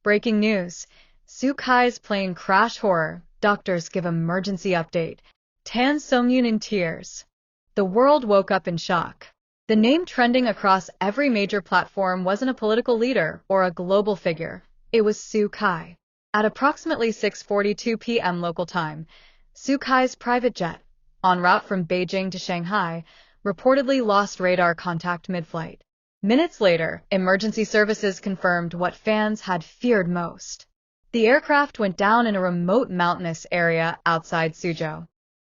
Breaking news. Xukai's plane crash horror. Doctors give emergency update. Tan Songyun in tears. The world woke up in shock. The name trending across every major platform wasn't a political leader or a global figure. It was Xukai. At approximately 6:42 p.m. local time, Xukai's private jet, en route from Beijing to Shanghai, reportedly lost radar contact mid-flight. Minutes later, emergency services confirmed what fans had feared most. The aircraft went down in a remote mountainous area outside Suzhou.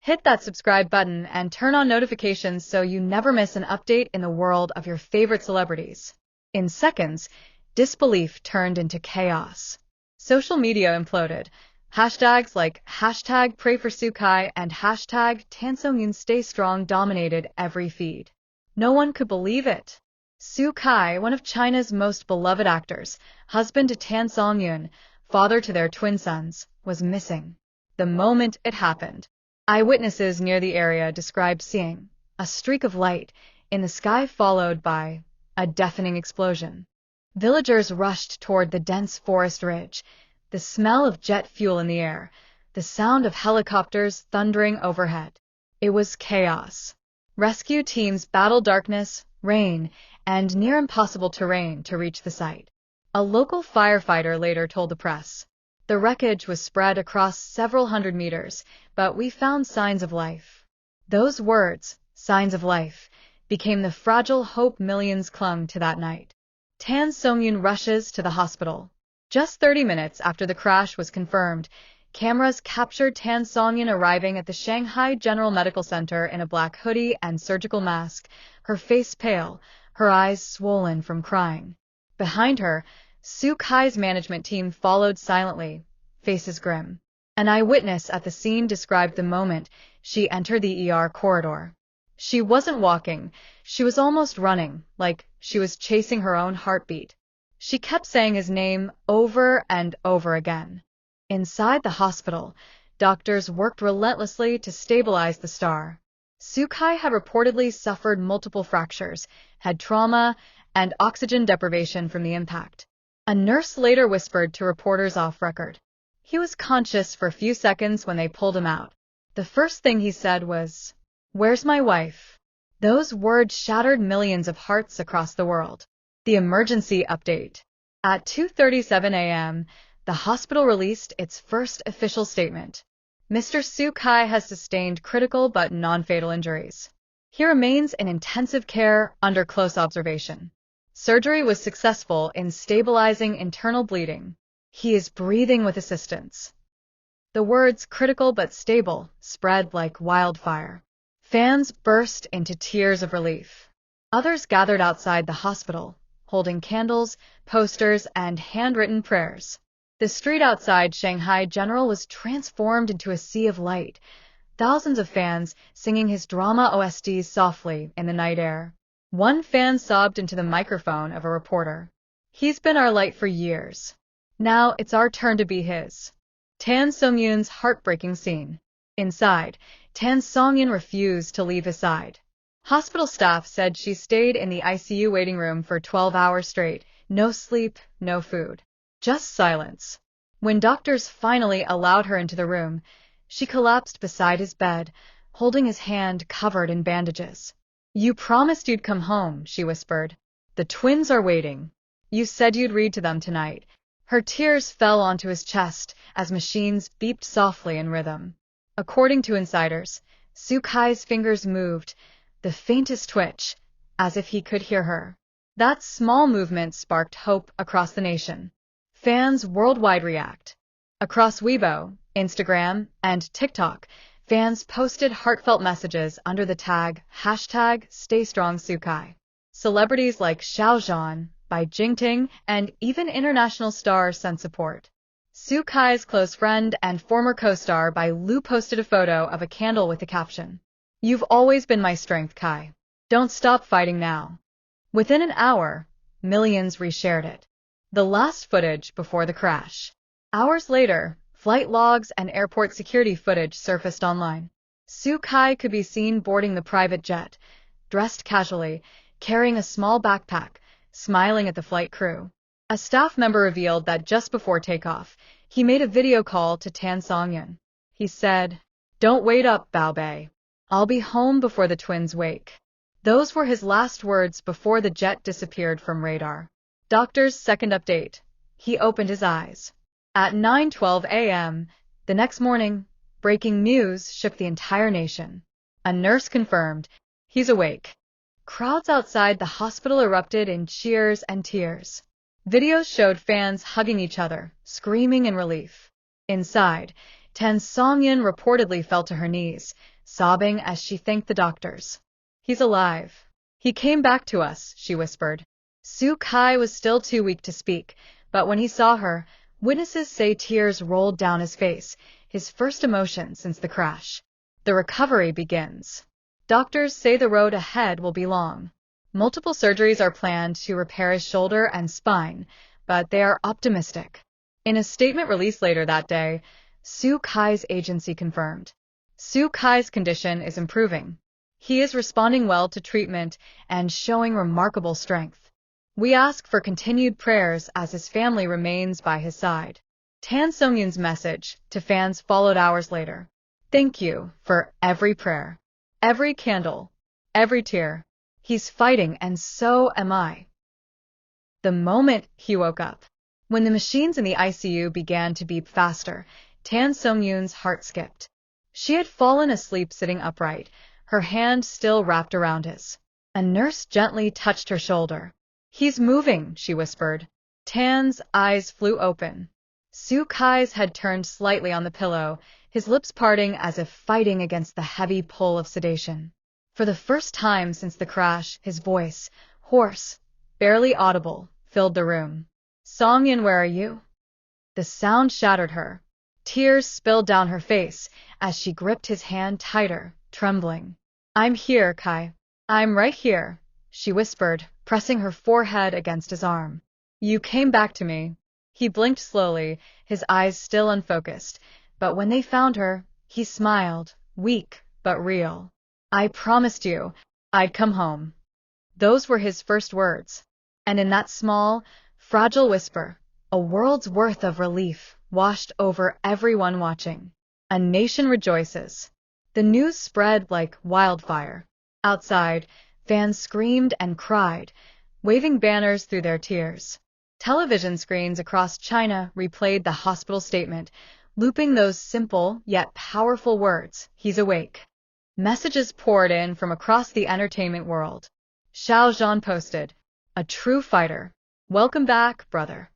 Hit that subscribe button and turn on notifications so you never miss an update in the world of your favorite celebrities. In seconds, disbelief turned into chaos. Social media imploded. Hashtags like hashtag pray for Xukai and hashtag TanSongyun stay strong dominated every feed. No one could believe it. Xukai, one of China's most beloved actors, husband to Tan Songyun, father to their twin sons, was missing. The moment it happened, eyewitnesses near the area described seeing a streak of light in the sky followed by a deafening explosion. Villagers rushed toward the dense forest ridge, the smell of jet fuel in the air, the sound of helicopters thundering overhead. It was chaos. Rescue teams battled darkness, rain, and near impossible terrain to reach the site. A local firefighter later told the press, "The wreckage was spread across several hundred meters, but we found signs of life." Those words, signs of life, became the fragile hope millions clung to that night. Tan Songyun rushes to the hospital. Just 30 minutes after the crash was confirmed, cameras captured Tan Songyun arriving at the Shanghai General Medical Center in a black hoodie and surgical mask, her face pale, her eyes swollen from crying. Behind her, Xukai's management team followed silently, faces grim. An eyewitness at the scene described the moment she entered the ER corridor. She wasn't walking, she was almost running, like she was chasing her own heartbeat. She kept saying his name over and over again. Inside the hospital, doctors worked relentlessly to stabilize the star. Xukai had reportedly suffered multiple fractures, had trauma, and oxygen deprivation from the impact. A nurse later whispered to reporters off record. He was conscious for a few seconds when they pulled him out. The first thing he said was, "Where's my wife?" Those words shattered millions of hearts across the world. The emergency update. At 2:37 a.m., the hospital released its first official statement. Mr. Xukai has sustained critical but non-fatal injuries. He remains in intensive care under close observation. Surgery was successful in stabilizing internal bleeding. He is breathing with assistance. The words critical but stable spread like wildfire. Fans burst into tears of relief. Others gathered outside the hospital, holding candles, posters, and handwritten prayers. The street outside Shanghai General was transformed into a sea of light, thousands of fans singing his drama OSTs softly in the night air. One fan sobbed into the microphone of a reporter. "He's been our light for years. Now it's our turn to be his." Tan Songyun's heartbreaking scene. Inside, Tan Songyun refused to leave his side. Hospital staff said she stayed in the ICU waiting room for 12 hours straight, no sleep, no food. Just silence. When doctors finally allowed her into the room, she collapsed beside his bed, holding his hand covered in bandages. "You promised you'd come home," she whispered. "The twins are waiting. You said you'd read to them tonight." Her tears fell onto his chest as machines beeped softly in rhythm. According to insiders, Xukai's fingers moved, the faintest twitch, as if he could hear her. That small movement sparked hope across the nation. Fans worldwide react. Across Weibo, Instagram, and TikTok, fans posted heartfelt messages under the tag #StayStrongXukai. Celebrities like Xiao Zhan, Bai Jingting, and even international stars sent support. Xukai's close friend and former co-star Bai Lu posted a photo of a candle with the caption, "You've always been my strength, Kai. Don't stop fighting now." Within an hour, millions reshared it. The last footage before the crash. Hours later, flight logs and airport security footage surfaced online. Xukai could be seen boarding the private jet, dressed casually, carrying a small backpack, smiling at the flight crew. A staff member revealed that just before takeoff, he made a video call to Tan Songyun. He said, "Don't wait up, Bao Bei. I'll be home before the twins wake." Those were his last words before the jet disappeared from radar. Doctor's second update. He opened his eyes. At 9:12 a.m. the next morning, breaking news shook the entire nation. A nurse confirmed, "He's awake." Crowds outside the hospital erupted in cheers and tears. Videos showed fans hugging each other, screaming in relief. Inside, Tan Songyun reportedly fell to her knees, sobbing as she thanked the doctors. "He's alive. He came back to us," she whispered. Xukai was still too weak to speak, but when he saw her, witnesses say tears rolled down his face, his first emotion since the crash. The recovery begins. Doctors say the road ahead will be long. Multiple surgeries are planned to repair his shoulder and spine, but they are optimistic. In a statement released later that day, Xukai's agency confirmed. Xukai's condition is improving. He is responding well to treatment and showing remarkable strength. We ask for continued prayers as his family remains by his side. Tan Songyun's message to fans followed hours later. "Thank you for every prayer, every candle, every tear. He's fighting and so am I." The moment he woke up, when the machines in the ICU began to beep faster, Tan Songyun's heart skipped. She had fallen asleep sitting upright, her hand still wrapped around his. A nurse gently touched her shoulder. "He's moving," she whispered. Tan's eyes flew open. Xukai's head turned slightly on the pillow, his lips parting as if fighting against the heavy pull of sedation. For the first time since the crash, his voice, hoarse, barely audible, filled the room. "Songyun, where are you?" The sound shattered her. Tears spilled down her face as she gripped his hand tighter, trembling. "I'm here, Kai. I'm right here," she whispered, pressing her forehead against his arm. "You came back to me." He blinked slowly, his eyes still unfocused, but when they found her, he smiled, weak but real. "I promised you I'd come home." Those were his first words. And in that small, fragile whisper, a world's worth of relief washed over everyone watching. A nation rejoices. The news spread like wildfire. Outside, fans screamed and cried, waving banners through their tears. Television screens across China replayed the hospital statement, looping those simple yet powerful words, "He's awake." Messages poured in from across the entertainment world. Xiao Zhan posted, "A true fighter. Welcome back, brother."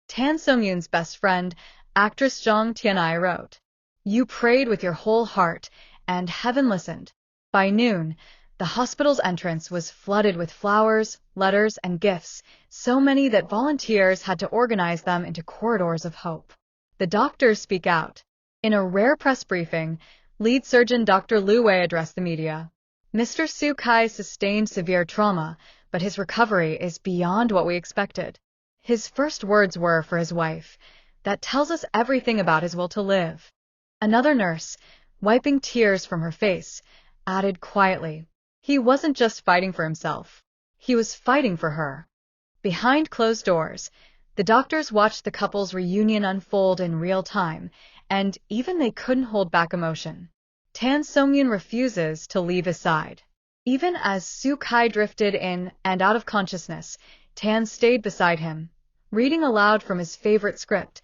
Tan Songyun's best friend, actress Zhang Tianai wrote, "You prayed with your whole heart, and heaven listened." By noon, the hospital's entrance was flooded with flowers, letters, and gifts, so many that volunteers had to organize them into corridors of hope. The doctors speak out. In a rare press briefing, lead surgeon Dr. Lu Wei addressed the media. "Mr. Xukai sustained severe trauma, but his recovery is beyond what we expected." His first words were for his wife. That tells us everything about his will to live. Another nurse, wiping tears from her face, added quietly, "He wasn't just fighting for himself. He was fighting for her." Behind closed doors, the doctors watched the couple's reunion unfold in real time, and even they couldn't hold back emotion. Tan Songyun refuses to leave his side. Even as Xukai drifted in and out of consciousness, Tan stayed beside him, reading aloud from his favorite script,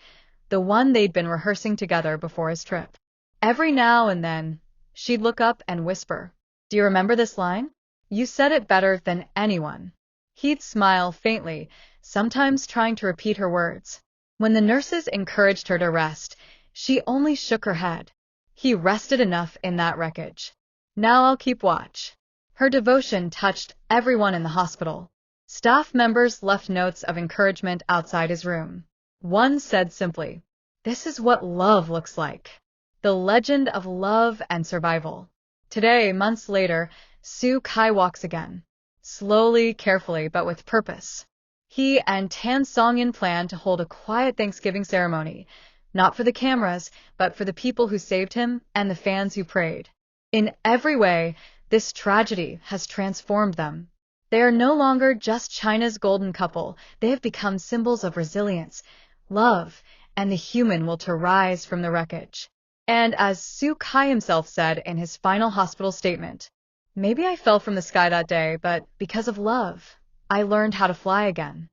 the one they'd been rehearsing together before his trip. Every now and then, she'd look up and whisper, "Do you remember this line? You said it better than anyone." He'd smile faintly, sometimes trying to repeat her words. When the nurses encouraged her to rest, she only shook her head. He rested enough in that wreckage. "Now I'll keep watch." Her devotion touched everyone in the hospital. Staff members left notes of encouragement outside his room. One said simply, "This is what love looks like." The legend of love and survival. Today, months later, Xukai walks again. Slowly, carefully, but with purpose. He and Tan Songyun plan to hold a quiet Thanksgiving ceremony, not for the cameras, but for the people who saved him and the fans who prayed. In every way, this tragedy has transformed them. They are no longer just China's golden couple. They have become symbols of resilience, love, and the human will to rise from the wreckage. And as Xukai himself said in his final hospital statement, maybe I fell from the sky that day, but because of love, I learned how to fly again.